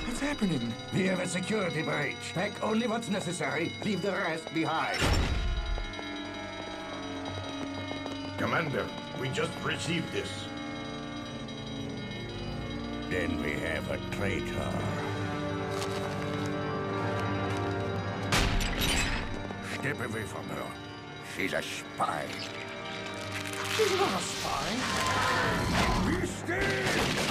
What's happening? We have a security breach. Pack only what's necessary. Leave the rest behind. Commander, we just received this. Then we have a traitor. Step away from her. She's a spy. She's not a spy. Be still!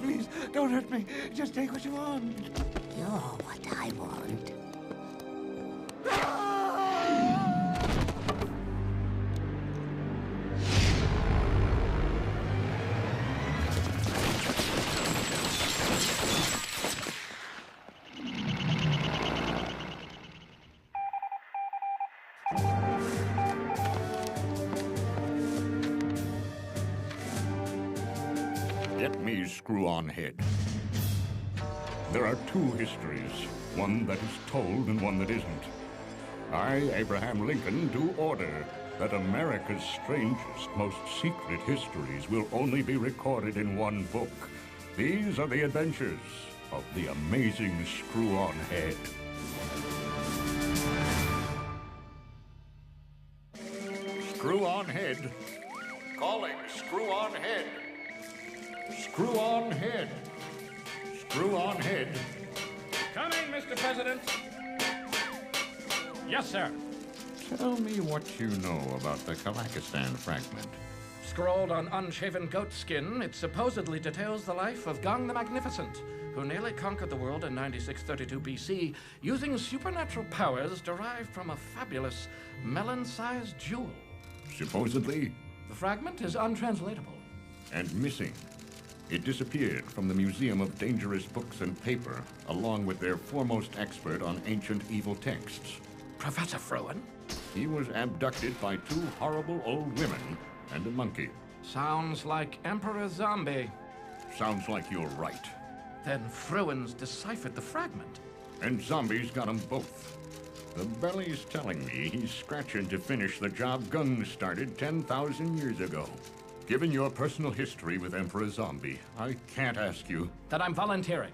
Please, don't hurt me. Just take what you want. You're what I want. Get me screw-on head. There are two histories, one that is told and one that isn't. I, Abraham Lincoln, do order that America's strangest, most secret histories will only be recorded in one book. These are the adventures of the amazing screw-on head. Screw-on head. Calling screw-on head. Screw-on head. Screw-on head. Coming, Mr. President. Yes, sir. Tell me what you know about the Kazakhstan fragment. Scrawled on unshaven goat skin, it supposedly details the life of Gong the Magnificent, who nearly conquered the world in 9632 BC using supernatural powers derived from a fabulous melon-sized jewel. Supposedly, The fragment is untranslatable. and missing. It disappeared from the Museum of Dangerous Books and Paper, along with their foremost expert on ancient evil texts. Professor Frowen? He was abducted by two horrible old women and a monkey. Sounds like Emperor Zombie. Sounds like you're right. Then Frowen's deciphered the fragment. And zombies got them both. The belly's telling me he's scratching to finish the job Gung started 10,000 years ago. Given your personal history with Emperor Zombie, I can't ask you. That I'm volunteering.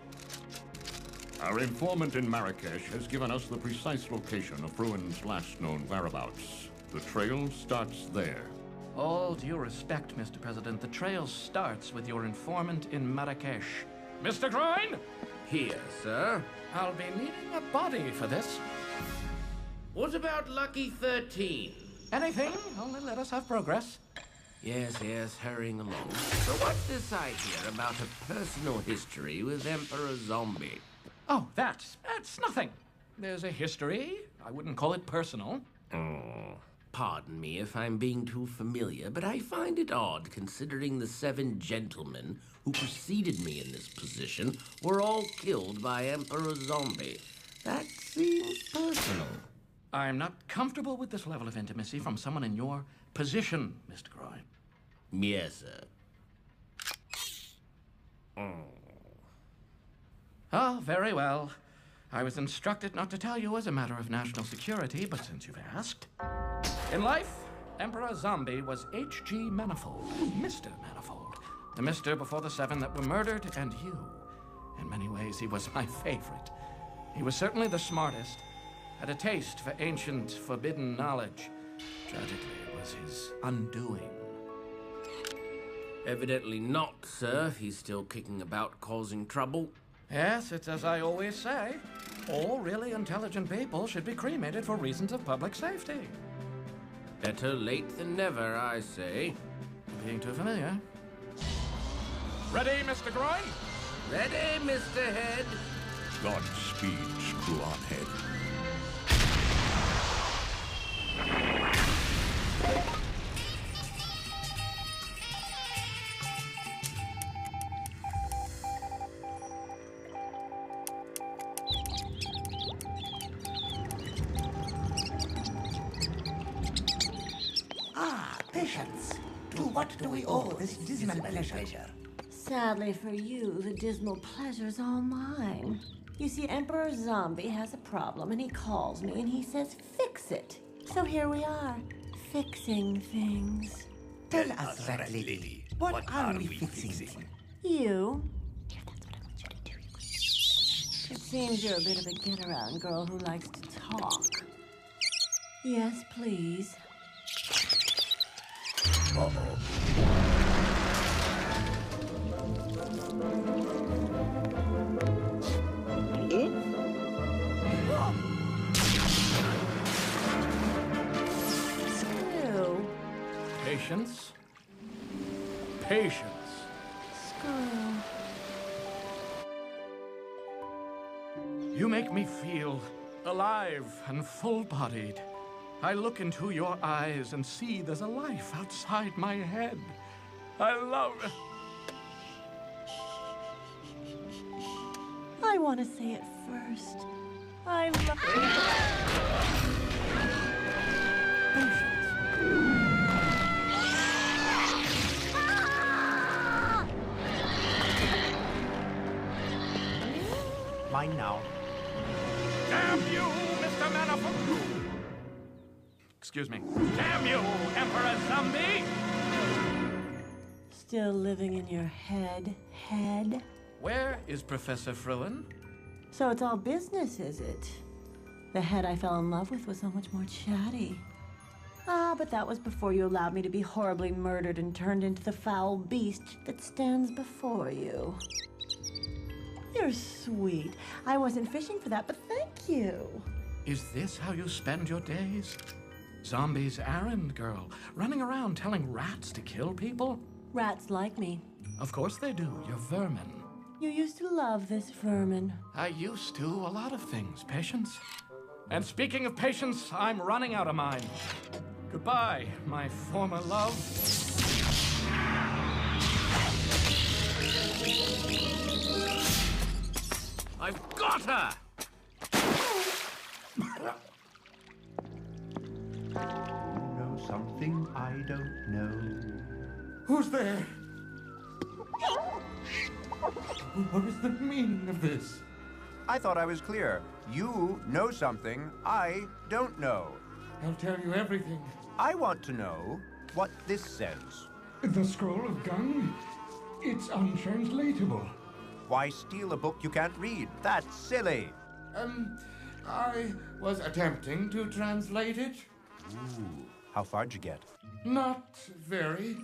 Our informant in Marrakesh has given us the precise location of Fruin's last known whereabouts. The trail starts there. All due respect, Mr. President, the trail starts with your informant in Marrakesh. Mr. Groin? Here, sir. I'll be needing a body for this. What about Lucky 13? Anything, only let us have progress. Yes, hurrying along. So what's this I hear about a personal history with Emperor Zombie? Oh, that's nothing. There's a history. I wouldn't call it personal. Oh, pardon me if I'm being too familiar, but I find it odd considering the 7 gentlemen who preceded me in this position were all killed by Emperor Zombie. That seems personal. I'm not comfortable with this level of intimacy from someone in your position, Mr. Groin. Yes, sir. Oh, very well. I was instructed not to tell you as a matter of national security, but since you've asked. In life, Emperor Zombie was H.G. Manifold, Mr. Manifold. The Mr. before the 7 that were murdered, and you. In many ways, he was my favorite. He was certainly the smartest, had a taste for ancient, forbidden knowledge. Tragically, it was his undoing. Evidently not, sir. He's still kicking about, causing trouble. Yes, it's as I always say. All really intelligent people should be cremated for reasons of public safety. Better late than never, I say. Being too familiar. Ready, Mr. Groin? Ready, Mr. Head? Godspeed, screw-on head. Patience. To what do we owe this dismal pleasure? Sadly for you, the dismal pleasure's all mine. You see, Emperor Zombie has a problem, and he calls me and he says, fix it. So here we are, fixing things. Tell us, Rat Lady, what are we fixing? You? Here, that's what I want you to do. It seems you're a bit of a get-around girl who likes to talk. Yes, please. Screw. Patience. Patience. Screw. You make me feel alive and full-bodied. I look into your eyes and see there's a life outside my head. I love it. I want to say it first. I love Mine now. Damn you, Mr. Manifold! Excuse me. Damn you, Emperor Zombie! Still living in your head. Where is Professor Fruin? So it's all business, is it? The head I fell in love with was so much more chatty. Ah, but that was before you allowed me to be horribly murdered and turned into the foul beast that stands before you. You're sweet. I wasn't fishing for that, but thank you. Is this how you spend your days? Zombie's errand girl, running around telling rats to kill people? Rats like me. Of course they do. You're vermin. You used to love this vermin. I used to a lot of things, Patience. And speaking of patience, I'm running out of mine. Goodbye, my former love. I've got her! Know something I don't know. Who's there? What is the meaning of this? I thought I was clear. You know something I don't know. I'll tell you everything. I want to know what this says. The scroll of Gung? It's untranslatable. Why steal a book you can't read? That's silly. I was attempting to translate it. Ooh, how far'd you get? Not very.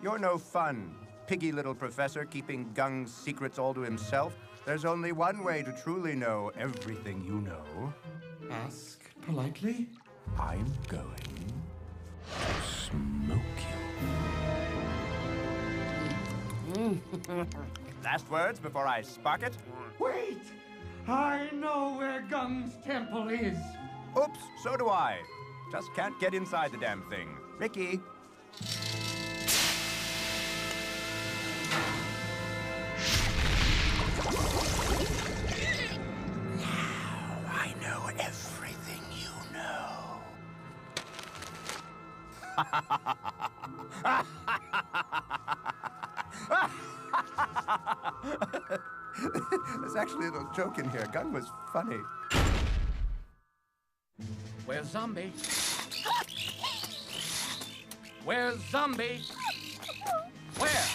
You're no fun, piggy little professor keeping Gung's secrets all to himself. There's only one way to truly know everything you know. Ask politely. I'm going to smoke you. Last words before I spark it? Wait! I know where Gung's temple is. Oops, so do I. Just can't get inside the damn thing. Ricky. Now I know everything you know. There's actually a little joke in here. Gung was funny. Where's Zombie? Where's Zombie? Where?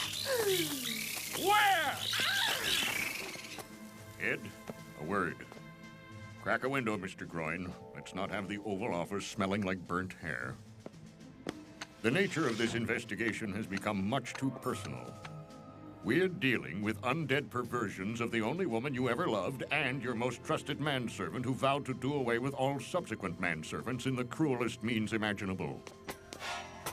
Where? Ed, a word. Crack a window, Mr. Groin. Let's not have the Oval Office smelling like burnt hair. The nature of this investigation has become much too personal. We're dealing with undead perversions of the only woman you ever loved and your most trusted manservant who vowed to do away with all subsequent manservants in the cruelest means imaginable.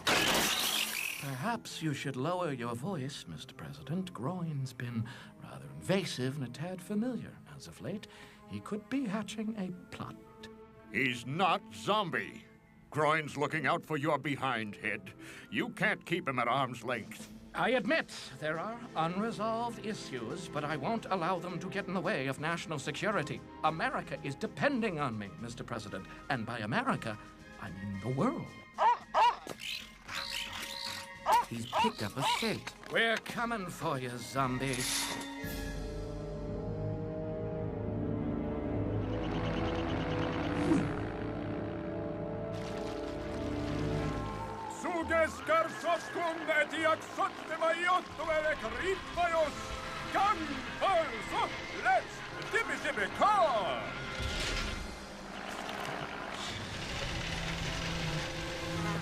Perhaps you should lower your voice, Mr. President. Groin's been rather invasive and a tad familiar as of late. He could be hatching a plot. He's not Zombie. Groin's looking out for your behind, Head. You can't keep him at arm's length. I admit there are unresolved issues, but I won't allow them to get in the way of national security. America is depending on me, Mr. President. And by America, I mean the world. He's picked up a scent. We're coming for you, Zombie.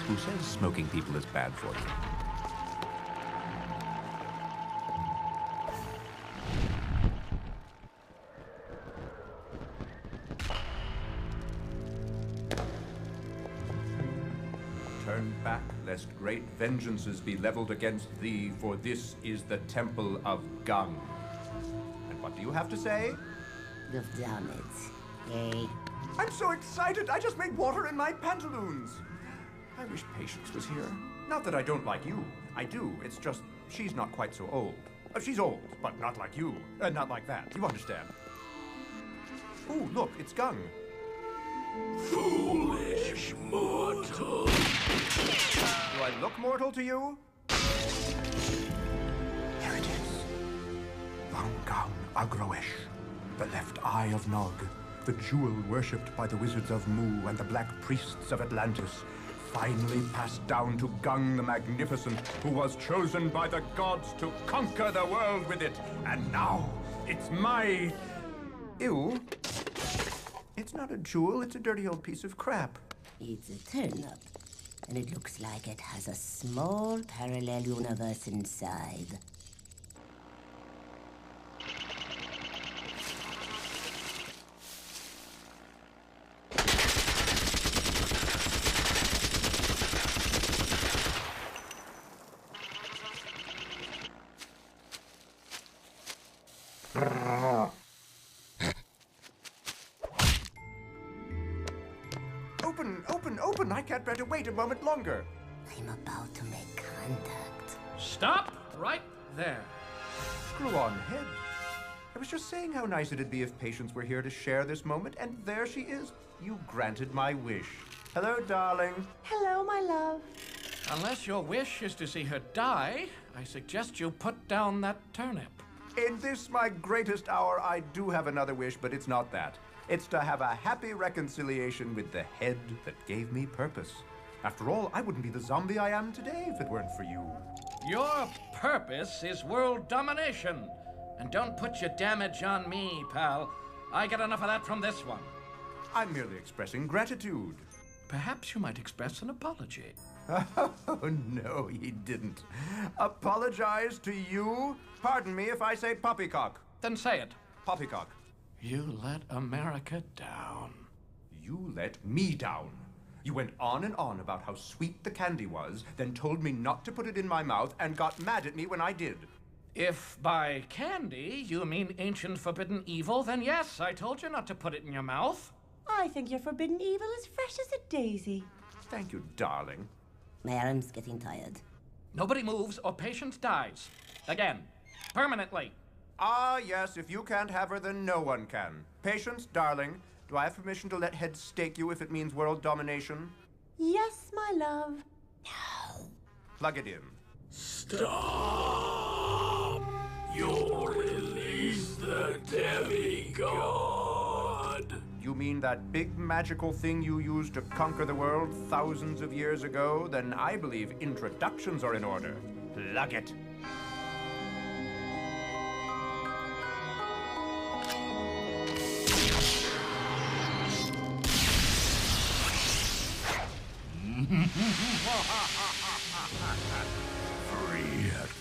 Who says smoking people is bad for you? Turn back, lest great vengeances be leveled against thee, for this is the temple of Gung. And what do you have to say? You've done it. Yay. I'm so excited! I just made water in my pantaloons! I wish Patience was here. Not that I don't like you. I do. It's just, she's not quite so old. She's old, but not like you. Not like that. You understand. Ooh, look, it's Gung. Foolish mortal. Do I look mortal to you? There it is. Gung Agroesh, the left eye of Nog, the jewel worshipped by the wizards of Mu and the black priests of Atlantis, finally passed down to Gung the Magnificent, who was chosen by the gods to conquer the world with it. And now, it's my... Ew. It's not a jewel, it's a dirty old piece of crap. It's a turnip, and it looks like it has a small parallel universe inside. Open! I can't bear to wait a moment longer. I'm about to make contact. Stop right there. Screw on, Head. I was just saying how nice it'd be if Patience were here to share this moment, and there she is. You granted my wish. Hello, darling. Hello, my love. Unless your wish is to see her die, I suggest you put down that turnip. In this, my greatest hour, I do have another wish, but it's not that. It's to have a happy reconciliation with the head that gave me purpose. After all, I wouldn't be the zombie I am today if it weren't for you. Your purpose is world domination. And don't put your damage on me, pal. I get enough of that from this one. I'm merely expressing gratitude. Perhaps you might express an apology. Oh, no, he didn't. Apologize to you? Pardon me if I say poppycock. Then say it. Poppycock. You let America down. You let me down. You went on and on about how sweet the candy was, then told me not to put it in my mouth and got mad at me when I did. If by candy you mean ancient forbidden evil, then yes, I told you not to put it in your mouth. I think your forbidden evil is fresh as a daisy. Thank you, darling. My arm's getting tired. Nobody moves or Patience dies. Again. Permanently. Ah, yes, if you can't have her, then no one can. Patience, darling, do I have permission to let Head stake you if it means world domination? Yes, my love. No. Plug it in. Stop! You're released. He's the demigod. You mean that big magical thing you used to conquer the world thousands of years ago? Then I believe introductions are in order. Plug it. Free at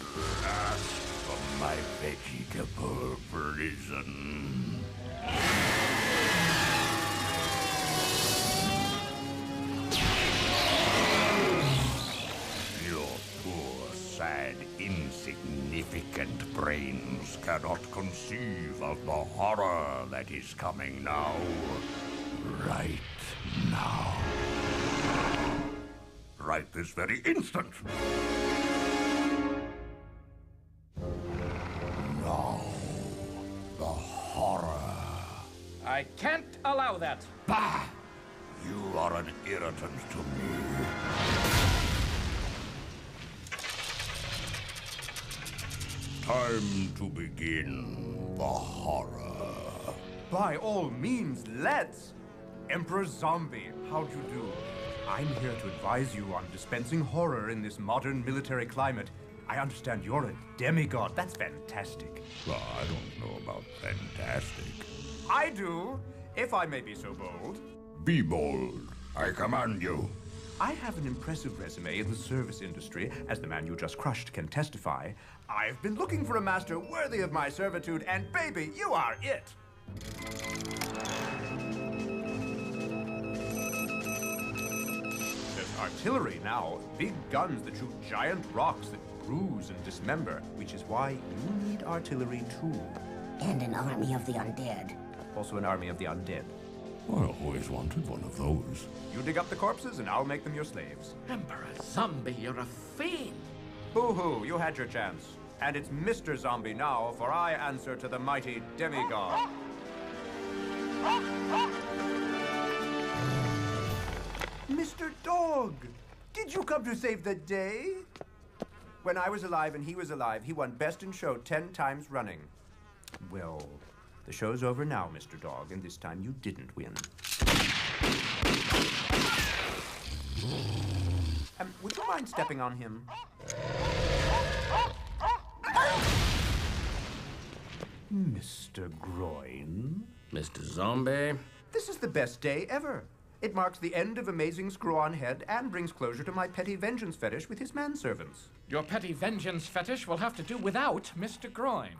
last from my vegetable prison. Your poor, sad, insignificant brains cannot conceive of the horror that is coming now. Right now. Right this very instant. Now, the horror. I can't allow that. Bah! You are an irritant to me. Time to begin the horror. By all means, let's! Emperor Zombie, how'd you do? I'm here to advise you on dispensing horror in this modern military climate. I understand you're a demigod. That's fantastic. Well, I don't know about fantastic. I do, if I may be so bold. Be bold. I command you. I have an impressive resume in the service industry, as the man you just crushed can testify. I've been looking for a master worthy of my servitude, and baby, you are it! There's artillery now, big guns that shoot giant rocks that bruise and dismember, which is why you need artillery too. And an army of the undead. Also an army of the undead. I always wanted one of those. You dig up the corpses and I'll make them your slaves. Emperor Zombie, you're a fiend. Boo-hoo, you had your chance. And it's Mr. Zombie now, for I answer to the mighty demigod. Mr. Dog, did you come to save the day? When I was alive and he was alive, he won Best in Show 10 times running. Well, the show's over now, Mr. Dog, and this time you didn't win. Would you mind stepping on him? Mr. Groin? Mr. Zombie? This is the best day ever. It marks the end of Amazing Screw-On Head and brings closure to my petty vengeance fetish with his manservants. Your petty vengeance fetish will have to do without Mr. Groin.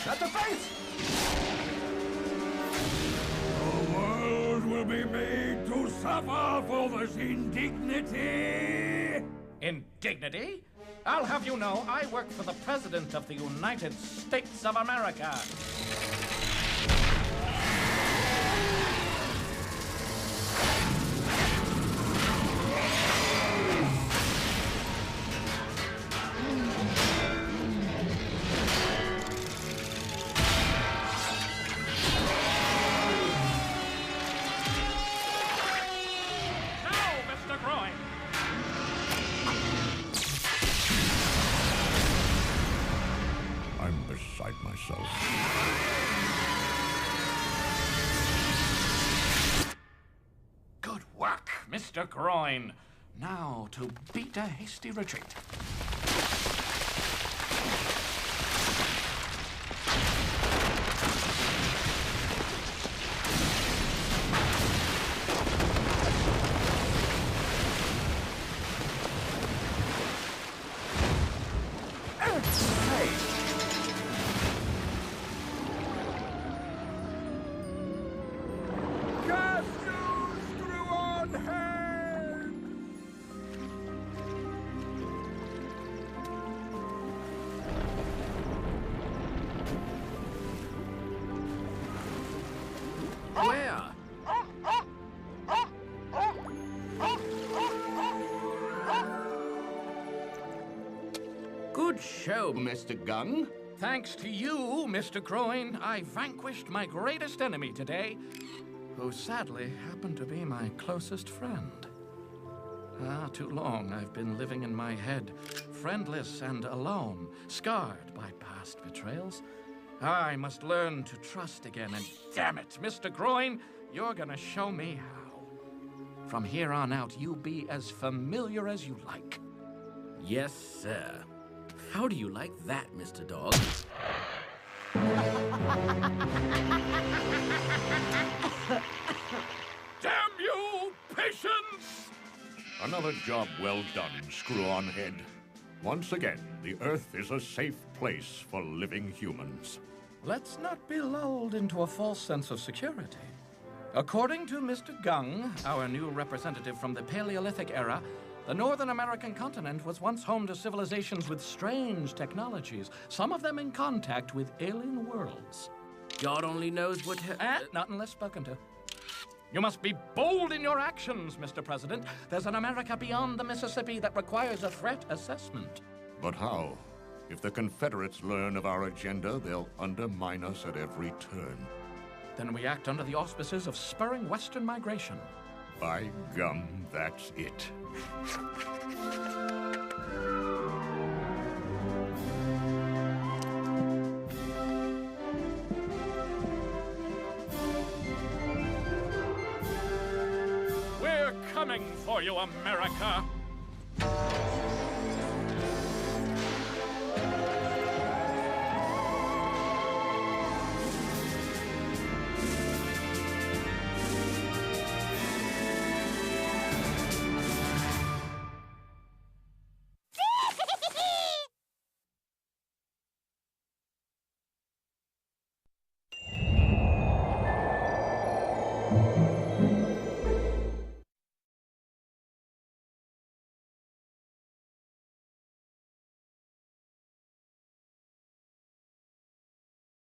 At the face! The world will be made to suffer for this indignity. Indignity? I'll have you know, I work for the President of the United States of America. I'm beside myself. Good work, Mr. Groin. Now to beat a hasty retreat. Good show, Mr. Gung. Thanks to you, Mr. Groin, I vanquished my greatest enemy today, who sadly happened to be my closest friend. Too long I've been living in my head, friendless and alone, scarred by past betrayals. I must learn to trust again, and damn it, Mr. Groin, you're gonna show me how. From here on out, you be as familiar as you like. Yes, sir. How do you like that, Mr. Dog? Damn you, patience! Another job well done, Screw-On Head. Once again, the Earth is a safe place for living humans. Let's not be lulled into a false sense of security. According to Mr. Gung, our new representative from the Paleolithic era, the Northern American continent was once home to civilizations with strange technologies, some of them in contact with alien worlds. God only knows what... Not unless spoken to. You must be bold in your actions, Mr. President. There's an America beyond the Mississippi that requires a threat assessment. But how? If the Confederates learn of our agenda, they'll undermine us at every turn. Then we act under the auspices of spurring Western migration. By gum, that's it. We're coming for you, America!